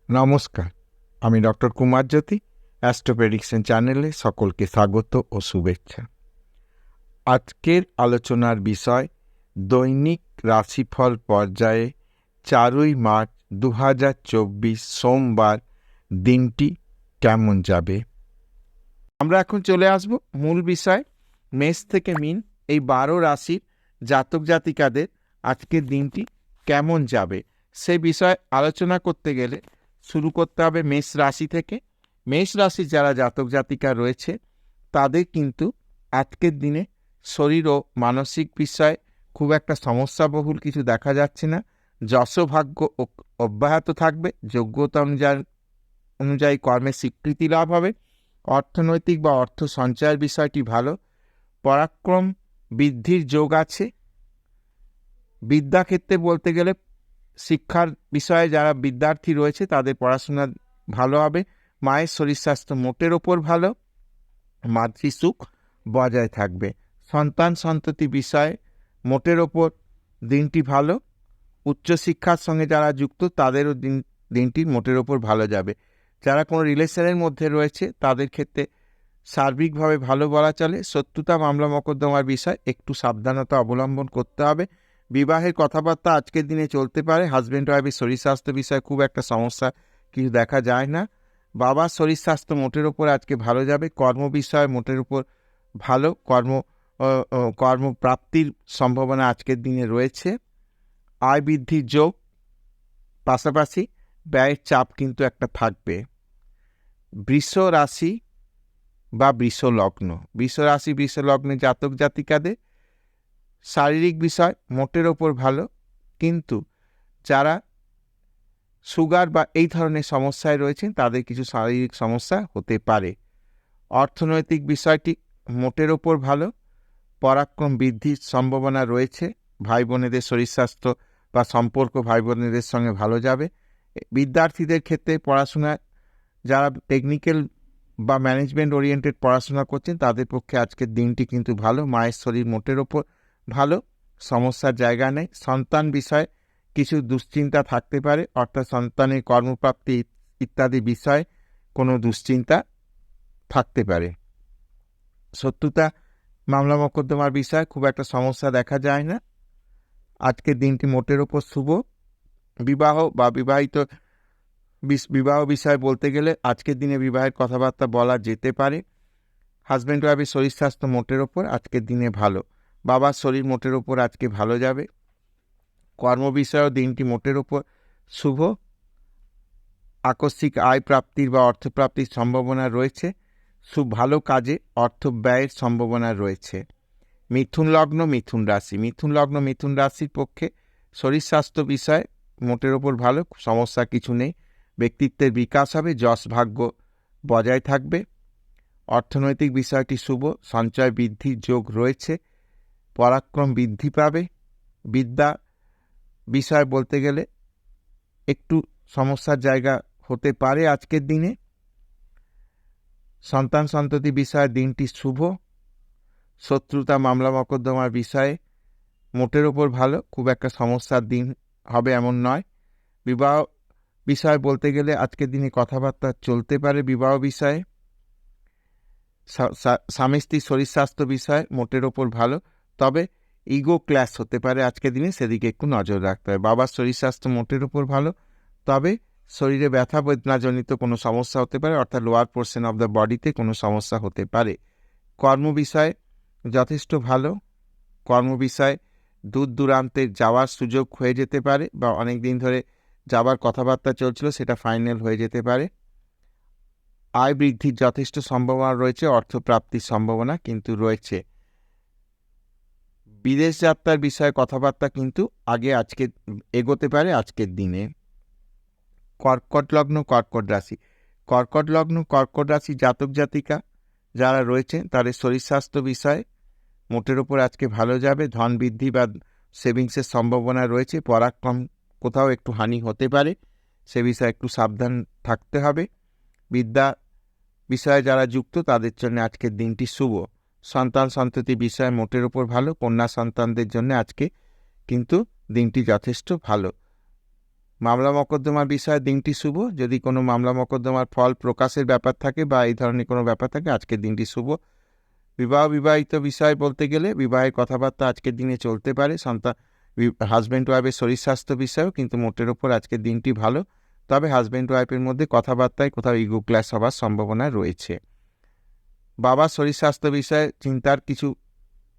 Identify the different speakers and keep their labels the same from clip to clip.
Speaker 1: নমস্কার, আমি ডক্টর কুমার জ্যোতি। Astro prediction চ্যানেলে সকলকে স্বাগত ও শুভেচ্ছা। আজকের আলোচনার বিষয় দৈনিক রাশিফল পর্যায়ে 4ই মার্চ 2024 সোমবার দিনটি কেমন যাবে। আমরা এখন চলে আসব মূল বিষয়। মেষ থেকে মীন এই 12 রাশির জাতক জাতিকাদের আজকের দিনটি কেমন যাবে সে বিষয়ে আলোচনা করতে গেলে শুরু করতে হবে মেষ রাশি থেকে। মেষ রাশির যারা জাতক জাতিকা রয়েছে তাদের কিন্তু আজকের দিনে শরীর ও মানসিক বিষয়ে খুব একটা সমস্যাবহুল কিছু দেখা যাচ্ছে না। যশোভাগ্য অব্যাহত থাকবে, যোগ্যতা অনুযায়ী কর্মের স্বীকৃতি লাভ হবে, অর্থনৈতিক বা অর্থ সঞ্চয়ের বিষয়টি ভালো, পরাক্রম বৃদ্ধির যোগ আছে। বিদ্যাক্ষেত্রে বলতে গেলে শিক্ষার বিষয়ে যারা বিদ্যার্থী রয়েছে তাদের পড়াশোনা ভালো হবে। মায়ের শরীর স্বাস্থ্য মোটের ওপর ভালো, মাতৃসুখ বজায় থাকবে। সন্তান সন্ততি বিষয়ে মোটের ওপর দিনটি ভালো। উচ্চশিক্ষার সঙ্গে যারা যুক্ত তাদেরও দিনটি মোটের ওপর ভালো যাবে। যারা কোনো রিলেশনের মধ্যে রয়েছে তাদের ক্ষেত্রে সার্বিকভাবে ভালো বলা চলে। শত্রুতা মামলা মোকদ্দমার বিষয় একটু সাবধানতা অবলম্বন করতে হবে। বিবাহের কথাবার্তা আজকের দিনে চলতে পারে। হাজব্যান্ড ওয়াইফের শরীর স্বাস্থ্য বিষয়ে খুব একটা সমস্যা কিছু দেখা যায় না। বাবার শরীর স্বাস্থ্য মোটের ওপর আজকে ভালো যাবে। কর্ম বিষয় মোটের উপর ভালো, কর্মপ্রাপ্তির সম্ভাবনা আজকের দিনে রয়েছে। আয় বৃদ্ধির যোগ, পাশাপাশি ব্যয়ের চাপ কিন্তু একটা থাকবে। বৃষ রাশি বা বৃষ লগ্ন, বৃষ রাশি বৃষ লগ্নে জাতক জাতিকাদের শারীরিক বিষয় মোটের ওপর ভালো, কিন্তু যারা সুগার বা এই ধরনের সমস্যায় রয়েছেন তাদের কিছু শারীরিক সমস্যা হতে পারে। অর্থনৈতিক বিষয়টি মোটের ওপর ভালো, পরাক্রম বৃদ্ধির সম্ভাবনা রয়েছে। ভাই বোনেদের শরীর স্বাস্থ্য বা সম্পর্ক ভাই বোনেদের সঙ্গে ভালো যাবে। বিদ্যার্থীদের ক্ষেত্রে পড়াশোনা যারা টেকনিক্যাল বা ম্যানেজমেন্ট ওরিয়েন্টেড পড়াশোনা করছেন তাদের পক্ষে আজকের দিনটি কিন্তু ভালো। মায়ের শরীর মোটের ওপর ভালো, সমস্যার জায়গা নেই। সন্তান বিষয়ে কিছু দুশ্চিন্তা থাকতে পারে, অর্থাৎ সন্তানের কর্মপ্রাপ্তি ইত্যাদি বিষয়ে কোনো দুশ্চিন্তা থাকতে পারে। শত্রুতা মামলা মোকদ্দমার বিষয়ে খুব একটা সমস্যা দেখা যায় না। আজকের দিনটি মোটের ওপর শুভ। বিবাহ বা বিবাহ বিষয় বলতে গেলে আজকের দিনে বিবাহের কথাবার্তা বলা যেতে পারে। হাজব্যান্ড ওয়াইফের শরীর স্বাস্থ্য মোটের ওপর আজকের দিনে ভালো। বাবার শরীর মোটের ওপর আজকে ভালো যাবে। কর্ম বিষয়েও দিনটি মোটের ওপর শুভ। আকস্মিক আয় প্রাপ্তির বা অর্থপ্রাপ্তির সম্ভাবনা রয়েছে। ভালো কাজে অর্থ ব্যয়ের সম্ভাবনা রয়েছে। মিথুন লগ্ন মিথুন রাশি, মিথুন লগ্ন মিথুন রাশির পক্ষে শরীর স্বাস্থ্য বিষয়ে মোটের ওপর ভালো, সমস্যা কিছু নেই। ব্যক্তিত্বের বিকাশ হবে, যশ ভাগ্য বজায় থাকবে। অর্থনৈতিক বিষয়টি শুভ, সঞ্চয় বৃদ্ধির যোগ রয়েছে। পরাক্রম বৃদ্ধি পাবে। বিদ্যা বিষয় বলতে গেলে একটু সমস্যার জায়গা হতে পারে আজকের দিনে। সন্তান সন্ততি বিষয়ে দিনটি শুভ। শত্রুতা মামলা মোকদ্দমার বিষয়ে মোটের ওপর ভালো, খুব একটা সমস্যার দিন হবে এমন নয়। বিবাহ বিষয় বলতে গেলে আজকের দিনে কথাবার্তা চলতে পারে বিবাহ বিষয়ে। স্বামী স্ত্রীর শরীর স্বাস্থ্য বিষয় মোটের ওপর ভালো, তবে ইগো ক্ল্যাশ হতে পারে আজকের দিনে, সেদিকে একটু নজর রাখতে হবে। বাবার শরীর স্বাস্থ্য মোটের ওপর ভালো, তবে শরীরে ব্যথা বেদনাজনিত কোনো সমস্যা হতে পারে, অর্থাৎ লোয়ার পোর্শন অফ দ্য বডিতে কোনো সমস্যা হতে পারে। কর্ম বিষয়ে যথেষ্ট ভালো। কর্ম বিষয়ে দূর দূরান্তে যাওয়ার সুযোগ হয়ে যেতে পারে, বা অনেক দিন ধরে যাবার কথাবার্তা চলছিল সেটা ফাইনাল হয়ে যেতে পারে। আয় বৃদ্ধির যথেষ্ট সম্ভাবনা রয়েছে, অর্থপ্রাপ্তির সম্ভাবনা কিন্তু রয়েছে। বিদেশ যাত্রার বিষয়ে কথাবার্তা কিন্তু আজকে এগোতে পারে আজকের দিনে। কর্কট লগ্ন কর্কট রাশি, কর্কট লগ্ন কর্কট রাশি জাতক জাতিকা যারা রয়েছেন তাদের শরীর স্বাস্থ্য বিষয়ে মোটের ওপর আজকে ভালো যাবে। ধন বৃদ্ধি বা সেভিংসের সম্ভাবনা রয়েছে। পরাক্রম কোথাও একটু হানি হতে পারে, সে বিষয়ে একটু সাবধান থাকতে হবে। বিদ্যা বিষয়ে যারা যুক্ত তাদের জন্য আজকের দিনটি শুভ। সন্তান সন্ততি বিষয়ে মোটের ওপর ভালো। কন্যা সন্তানদের জন্য আজকে কিন্তু দিনটি যথেষ্ট ভালো। মামলা মকদ্দমার বিষয়ে দিনটি শুভ। যদি কোনো মামলা মকদ্দমার ফল প্রকাশের ব্যাপার থাকে বা এই ধরনের কোনো ব্যাপার থাকে আজকের দিনটি শুভ। বিবাহিত বিষয় বলতে গেলে বিবাহের কথাবার্তা আজকের দিনে চলতে পারে। হাজব্যান্ড ওয়াইফের শরীর স্বাস্থ্য বিষয়েও কিন্তু মোটের ওপর আজকের দিনটি ভালো। তবে হাজব্যান্ড ওয়াইফের মধ্যে কথাবার্তায় কোথাও ইগো ক্ল্যাশ হওয়ার সম্ভাবনা রয়েছে। বাবার শরীর স্বাস্থ্য বিষয়ে চিন্তার কিছু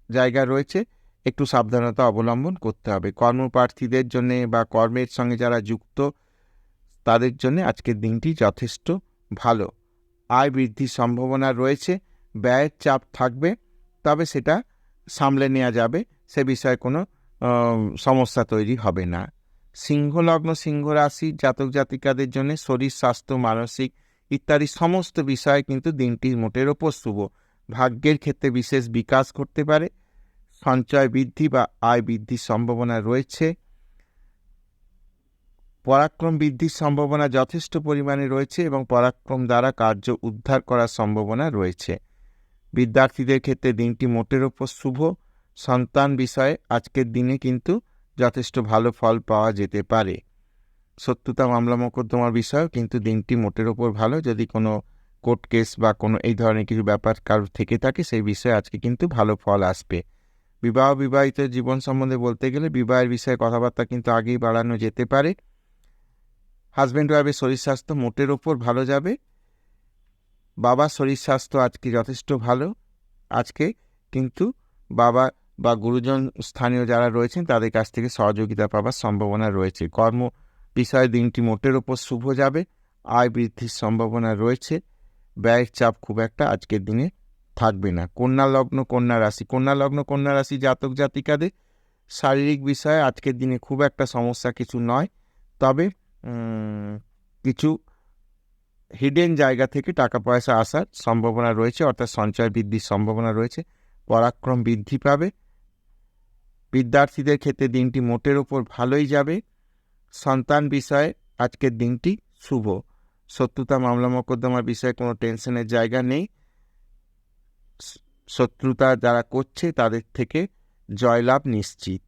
Speaker 1: জায়গা রয়েছে, একটু সাবধানতা অবলম্বন করতে হবে। কর্মপ্রার্থীদের জন্য বা কর্মের সঙ্গে যারা যুক্ত তাদের জন্য আজকের দিনটি যথেষ্ট ভালো। আয় বৃদ্ধির সম্ভাবনা রয়েছে, ব্যয়ের চাপ থাকবে, তবে সেটা সামলে নেওয়া যাবে, সে বিষয়ে কোনো সমস্যা তৈরি হবে না। সিংহ লগ্ন সিংহ রাশি জাতক জাতিকাদের জন্য শরীর স্বাস্থ্য মানসিক ইত্যাদি সমস্ত বিষয়ে কিন্তু দিনটি মোটের ওপর শুভ। ভাগ্যের ক্ষেত্রে বিশেষ বিকাশ ঘটতে পারে, সঞ্চয় বৃদ্ধি বা আয় বৃদ্ধির সম্ভাবনা রয়েছে, পরাক্রম বৃদ্ধির সম্ভাবনা যথেষ্ট পরিমাণে রয়েছে এবং পরাক্রম দ্বারা কার্য উদ্ধার করার সম্ভাবনা রয়েছে। বিদ্যার্থীদের ক্ষেত্রে দিনটি মোটের ওপর শুভ। সন্তান বিষয়ে আজকের দিনে কিন্তু যথেষ্ট ভালো ফল পাওয়া যেতে পারে। শত্রুতা মামলা মোকদ্দমার বিষয়েও কিন্তু দিনটি মোটের ওপর ভালো। যদি কোনো কোর্ট কেস বা কোনো এই ধরনের কিছু ব্যাপার কারোর থেকে থাকে সেই বিষয়ে আজকে কিন্তু ভালো ফল আসবে। বিবাহিত জীবন সম্বন্ধে বলতে গেলে বিবাহের বিষয়ে কথাবার্তা কিন্তু আগেই বাড়ানো যেতে পারে। হাজব্যান্ড ওয়াইফের শরীর স্বাস্থ্য মোটের ওপর ভালো যাবে। বাবার শরীর স্বাস্থ্য আজকে যথেষ্ট ভালো। আজকে কিন্তু বাবা বা গুরুজন স্থানীয় যারা রয়েছেন তাদের কাছ থেকে সহযোগিতা পাওয়ার সম্ভাবনা রয়েছে। কর্ম বিষয়ে দিনটি মোটের ওপর শুভ যাবে। আয় বৃদ্ধির সম্ভাবনা রয়েছে, ব্যয়ের চাপ খুব একটা আজকের দিনে থাকবে না। কন্যা লগ্ন কন্যা রাশি জাতক জাতিকাদের শারীরিক বিষয়ে আজকের দিনে খুব একটা সমস্যা কিছু নয়, তবে কিছু হিডেন জায়গা থেকে টাকা পয়সা আসার সম্ভাবনা রয়েছে, অর্থাৎ সঞ্চয় বৃদ্ধির সম্ভাবনা রয়েছে। পরাক্রম বৃদ্ধি পাবে। বিদ্যার্থীদের ক্ষেত্রে দিনটি মোটের ওপর ভালোই যাবে। সন্তান বিষয়ে আজকের দিনটি শুভ। শত্রুতা মামলা মোকদ্দমার বিষয়ে কোনো টেনশনের জায়গা নেই। শত্রুতা যারা করছে তাদের থেকে জয়লাভ নিশ্চিত।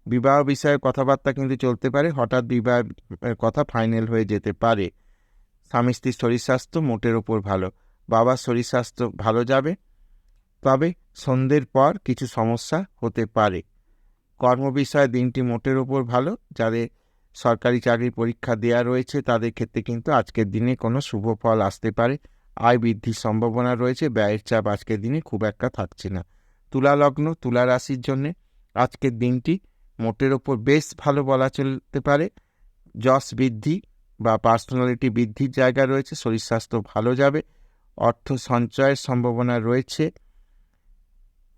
Speaker 1: বিবাহ বিষয়ে কথাবার্তা কিন্তু চলতে পারে, হঠাৎ বিবাহের কথা ফাইনাল হয়ে যেতে পারে। স্বামী স্ত্রীর শরীর স্বাস্থ্য মোটের ওপর ভালো। বাবার শরীর স্বাস্থ্য ভালো যাবে, তবে সন্ধ্যের পর কিছু সমস্যা হতে পারে। কর্ম বিষয়ে দিনটি মোটের ওপর ভালো। যাদের সরকারি চাকরির পরীক্ষা দেওয়া রয়েছে তাদের ক্ষেত্রে কিন্তু আজকের দিনে কোনো শুভ ফল আসতে পারে। আয় বৃদ্ধির সম্ভাবনা রয়েছে, ব্যয়ের চাপ আজকের দিনে খুব একটা থাকছে না। তুলা লগ্ন তুলা রাশির জন্যে আজকের দিনটি মোটের ওপর বেশ ভালো বলা চলতে পারে। যশ বৃদ্ধি বা পার্সোনালিটি বৃদ্ধির জায়গা রয়েছে, শরীর স্বাস্থ্য ভালো যাবে। অর্থ সঞ্চয়ের সম্ভাবনা রয়েছে,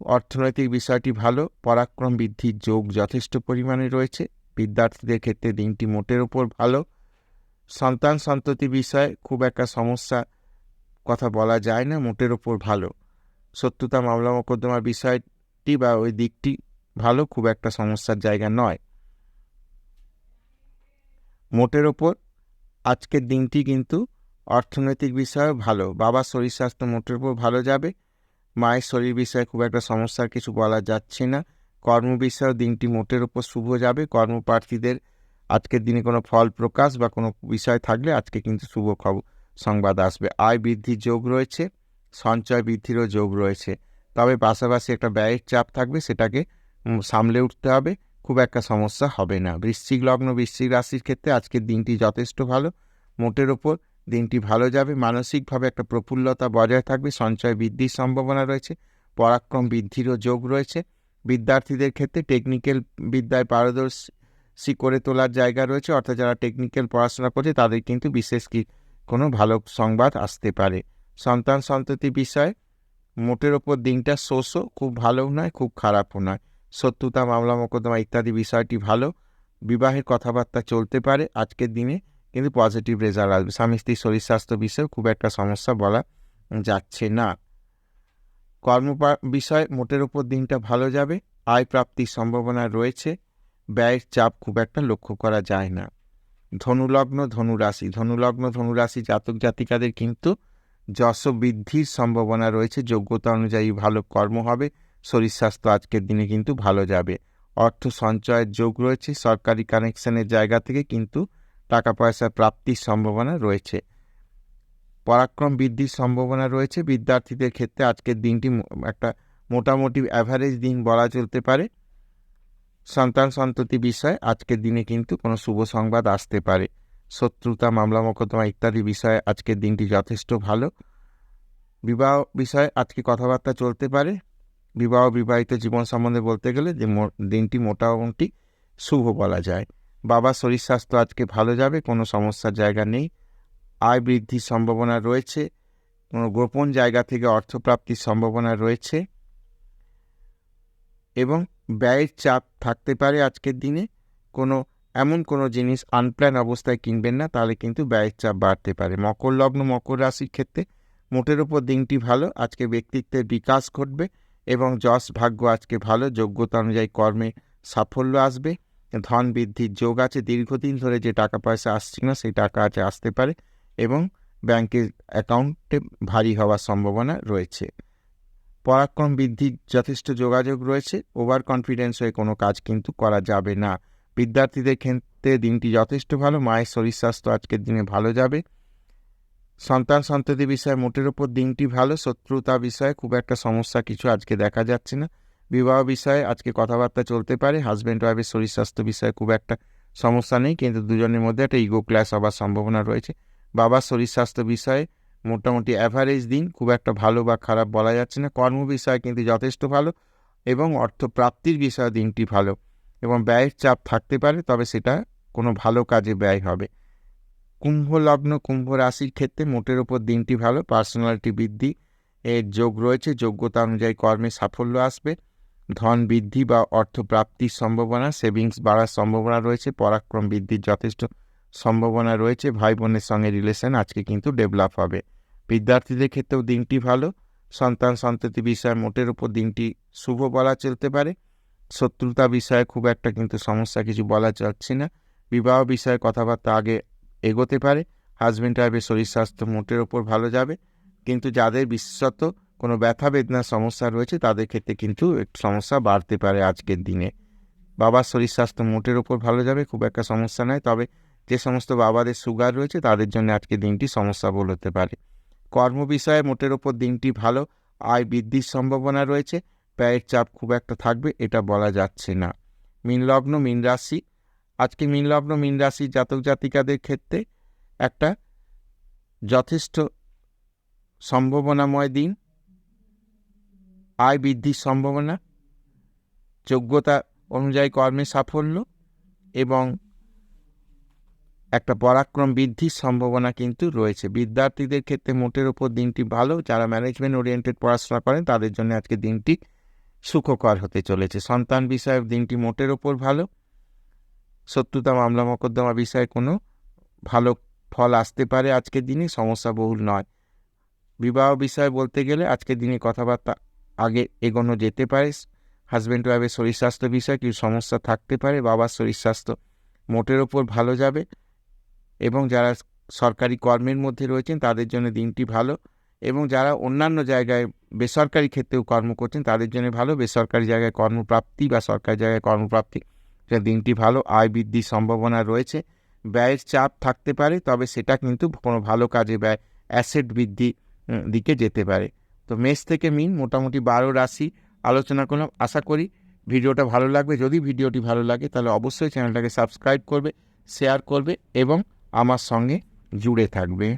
Speaker 1: অর্থনৈতিক বিষয়টি ভালো। পরাক্রম বৃদ্ধির যোগ যথেষ্ট পরিমাণে রয়েছে। বিদ্যার্থীদের ক্ষেত্রে দিনটি মোটের ওপর ভালো। সন্তান সন্ততি বিষয়ে খুব একটা সমস্যা কথা বলা যায় না, মোটের ওপর ভালো। শত্রুতা মামলা মোকদ্দমার বিষয়টি বা ওই দিকটি ভালো, খুব একটা সমস্যার জায়গা নয়। মোটের ওপর আজকের দিনটি কিন্তু অর্থনৈতিক বিষয়ে ভালো। বাবার শরীর স্বাস্থ্য মোটের ওপর ভালো যাবে। মায়ের শরীর বিষয়ে খুব একটা সমস্যার কিছু বলা যাচ্ছে না। কর্ম বিষয়ে দিনটি মোটের ওপর শুভ যাবে। কর্মপ্রার্থীদের আজকের দিনে কোনো ফল প্রকাশ বা কোনো বিষয় থাকলে আজকে কিন্তু শুভ সংবাদ আসবে। আয় বৃদ্ধির যোগ রয়েছে, সঞ্চয় বৃদ্ধিরও যোগ রয়েছে, তবে পাশাপাশি একটা ব্যয়ের চাপ থাকবে, সেটাকে সামলে উঠতে হবে। খুব একটা সমস্যা হবে না। বৃশ্চিক লগ্ন বৃশ্চিক রাশির ক্ষেত্রে আজকের দিনটি যথেষ্ট ভালো। মোটের ওপর দিনটি ভালো যাবে। মানসিকভাবে একটা প্রফুল্লতা বজায় থাকবে। সঞ্চয় বৃদ্ধির সম্ভাবনা রয়েছে, পরাক্রম বৃদ্ধিরও যোগ রয়েছে। বিদ্যার্থীদের ক্ষেত্রে টেকনিক্যাল বিদ্যায় পারদর্শী করে তোলার জায়গা রয়েছে, অর্থাৎ যারা টেকনিক্যাল পড়াশোনা করছে তাদের কিন্তু বিশেষ কোনো ভালো সংবাদ আসতে পারে। সন্তান সন্ততি বিষয়ে মোটের ওপর দিনটা শোষও খুব ভালোও নয়, খুব খারাপও নয়। শত্রুতা মামলা মোকদ্দমা ইত্যাদি বিষয়টি ভালো। বিবাহের কথাবার্তা চলতে পারে আজকের দিনে, কিন্তু পজিটিভ রেজাল্ট আসবে। স্বামী স্ত্রীর শরীর স্বাস্থ্য বিষয়ে খুব একটা সমস্যা বলা যাচ্ছে না। কর্ম বিষয় মোটের ওপর দিনটা ভালো যাবে। আয় প্রাপ্তির সম্ভাবনা রয়েছে, ব্যয়ের চাপ খুব একটা লক্ষ্য করা যায় না। ধনুলগ্ন ধনুরাশি জাতক জাতিকাদের কিন্তু যশ বৃদ্ধির সম্ভাবনা রয়েছে। যোগ্যতা অনুযায়ী ভালো কর্ম হবে। শরীর স্বাস্থ্য আজকের দিনে কিন্তু ভালো যাবে। অর্থ সঞ্চয়ের যোগ রয়েছে। সরকারি কানেকশনের জায়গা থেকে কিন্তু টাকা পয়সা প্রাপ্তির সম্ভাবনা রয়েছে। পরাক্রম বৃদ্ধির সম্ভাবনা রয়েছে। বিদ্যার্থীদের ক্ষেত্রে আজকের দিনটি একটা মোটামুটি অ্যাভারেজ দিন বলা চলতে পারে। সন্তান সন্ততি বিষয়ে আজকের দিনে কিন্তু কোনো শুভ সংবাদ আসতে পারে। শত্রুতা, মামলা মোকদ্দমা ইত্যাদি বিষয়ে আজকের দিনটি যথেষ্ট ভালো। বিবাহ বিষয়ে আজকে কথাবার্তা চলতে পারে। বিবাহ বিবাহিত জীবন সম্বন্ধে বলতে গেলে যে দিনটি মোটামুটি শুভ বলা যায়। বাবার শরীর স্বাস্থ্য আজকে ভালো যাবে, কোনো সমস্যার জায়গা নেই। আয় বৃদ্ধির সম্ভাবনা রয়েছে। কোনো গোপন জায়গা থেকে অর্থপ্রাপ্তির সম্ভাবনা রয়েছে এবং ব্যয়ের চাপ থাকতে পারে আজকের দিনে। এমন কোনো জিনিস আনপ্ল্যান অবস্থায় কিনবেন না, তাহলে কিন্তু ব্যয়ের চাপ বাড়তে পারে। মকর লগ্ন, মকর রাশির ক্ষেত্রে মোটের উপর দিনটি ভালো। আজকে ব্যক্তিত্বের বিকাশ ঘটবে এবং যশ ভাগ্য আজকে ভালো। যোগ্যতা অনুযায়ী কর্মে সাফল্য আসবে। ধন বৃদ্ধির যোগ আছে। দীর্ঘদিন ধরে যে টাকা পয়সা আসছে না সেই টাকা আজ আসতে পারে এবং ব্যাংকের অ্যাকাউন্টে ভারী হওয়ার সম্ভাবনা রয়েছে। পরাক্রম বৃদ্ধির যথেষ্ট যোগাযোগ রয়েছে। ওভার কনফিডেন্স হয়ে কোনো কাজ কিন্তু করা যাবে না। বিদ্যার্থীদের ক্ষেত্রে দিনটি যথেষ্ট ভালো। মায়ের শরীর স্বাস্থ্য আজকের দিনে ভালো যাবে। সন্তান সন্ততি বিষয়ে মোটের ওপর দিনটি ভালো। শত্রুতা বিষয়ে খুব একটা সমস্যা কিছু আজকে দেখা যাচ্ছে না। বিবাহ বিষয়ে আজকে কথাবার্তা চলতে পারে। হাজব্যান্ড ওয়াইফের শরীর স্বাস্থ্য বিষয়ে খুব একটা সমস্যা নেই, কিন্তু দুজনের মধ্যে একটা ইগো ক্ল্যাশ হওয়ার সম্ভাবনা রয়েছে। বাবার শরীর স্বাস্থ্য বিষয়ে মোটামুটি অ্যাভারেজ দিন, খুব একটা ভালো বা খারাপ বলা যাচ্ছে না। কর্ম বিষয়ে কিন্তু যথেষ্ট ভালো এবং অর্থ প্রাপ্তির বিষয়ে দিনটি ভালো এবং ব্যয়ের চাপ থাকতে পারে, তবে সেটা কোনো ভালো কাজে ব্যয় হবে। কুম্ভ লগ্ন, কুম্ভ রাশির ক্ষেত্রে মোটের ওপর দিনটি ভালো। পার্সোনালিটি বৃদ্ধি এর যোগ রয়েছে। যোগ্যতা অনুযায়ী কর্মে সাফল্য আসবে। ধন বৃদ্ধি বা অর্থ প্রাপ্তির সম্ভাবনা, সেভিংস বাড়ার সম্ভাবনা রয়েছে। পরাক্রম বৃদ্ধির যথেষ্ট সম্ভাবনা রয়েছে। ভাই বোনের সঙ্গে রিলেশন আজকে কিন্তু ডেভেলপ হবে। বিদ্যার্থীদের ক্ষেত্রেও দিনটি ভালো। সন্তান সন্ততি বিষয়ে মোটের উপর দিনটি শুভ বলা চলতে পারে। শত্রুতা বিষয়ে খুব একটা কিন্তু সমস্যা কিছু বলা যাচ্ছে না। বিবাহ বিষয়ে কথাবার্তা আগে এগোতে পারে। হাজব্যান্ড ওয়াইফের শরীর স্বাস্থ্য মোটের ওপর ভালো যাবে, কিন্তু যাদের বিশেষত কোনো ব্যথা বেদনার সমস্যা রয়েছে তাদের ক্ষেত্রে কিন্তু একটু সমস্যা বাড়তে পারে আজকের দিনে। বাবার শরীর স্বাস্থ্য মোটের ওপর ভালো যাবে, খুব একটা সমস্যা নয়, তবে যে সমস্ত বাবাদের সুগার রয়েছে তাদের জন্য আজকে দিনটি সমস্যা বলে হতে পারে। কর্ম বিষয়ে মোটের ওপর দিনটি ভালো। আয় বৃদ্ধির সম্ভাবনা রয়েছে। ব্যয়ের চাপ খুব একটা থাকবে এটা বলা যাচ্ছে না। মীন লগ্ন, মীন রাশি। আজকে মীন লগ্ন, মীন রাশির জাতক জাতিকাদের ক্ষেত্রে একটা যথেষ্ট সম্ভাবনাময় দিন। আয় বৃদ্ধির সম্ভাবনা, যোগ্যতা অনুযায়ী কর্মে সাফল্য এবং একটা পরাক্রম বৃদ্ধির সম্ভাবনা কিন্তু রয়েছে। বিদ্যার্থীদের ক্ষেত্রে মোটের ওপর দিনটি ভালো। যারা ম্যানেজমেন্ট ওরিয়েন্টেড পড়াশোনা করেন তাদের জন্য আজকে দিনটি সুখকর হতে চলেছে। সন্তান বিষয়ে দিনটি মোটের ওপর ভালো। শত্রুতা, মামলা মোকদ্দমা বিষয়ে কোনো ভালো ফল আসতে পারে আজকের দিনে, সমস্যা বহুল নয়। বিবাহ বিষয়ে বলতে গেলে আজকের দিনে কথাবার্তা আগে এগোনো যেতে পারে। হাজব্যান্ড ওয়াইফের শরীর স্বাস্থ্য বিষয়ে কিছু সমস্যা থাকতে পারে। বাবার শরীর স্বাস্থ্য মোটের ওপর ভালো যাবে এবং যারা সরকারি কর্মের মধ্যে রয়েছেন তাদের জন্য দিনটি ভালো এবং যারা অন্যান্য জায়গায় বেসরকারি ক্ষেত্রেও কর্ম করছেন তাদের জন্য ভালো। বেসরকারি জায়গায় কর্মপ্রাপ্তি বা সরকারি জায়গায় কর্মপ্রাপ্তি দিনটি ভালো। আয় বৃদ্ধির সম্ভাবনা রয়েছে। ব্যয়ের চাপ থাকতে পারে, তবে সেটা কিন্তু কোনো ভালো কাজে ব্যয়, অ্যাসেট বৃদ্ধি দিকে যেতে পারে। তো মেষ থেকে মিন মোটামুটি 12 রাশি আলোচনা করলাম। আশা করি ভিডিওটা ভালো লাগবে। যদি ভিডিওটি ভালো লাগে তাহলে অবশ্যই চ্যানেলটাকে সাবস্ক্রাইব করবে, শেয়ার করবে এবং আমার সঙ্গে জুড়ে থাকবে।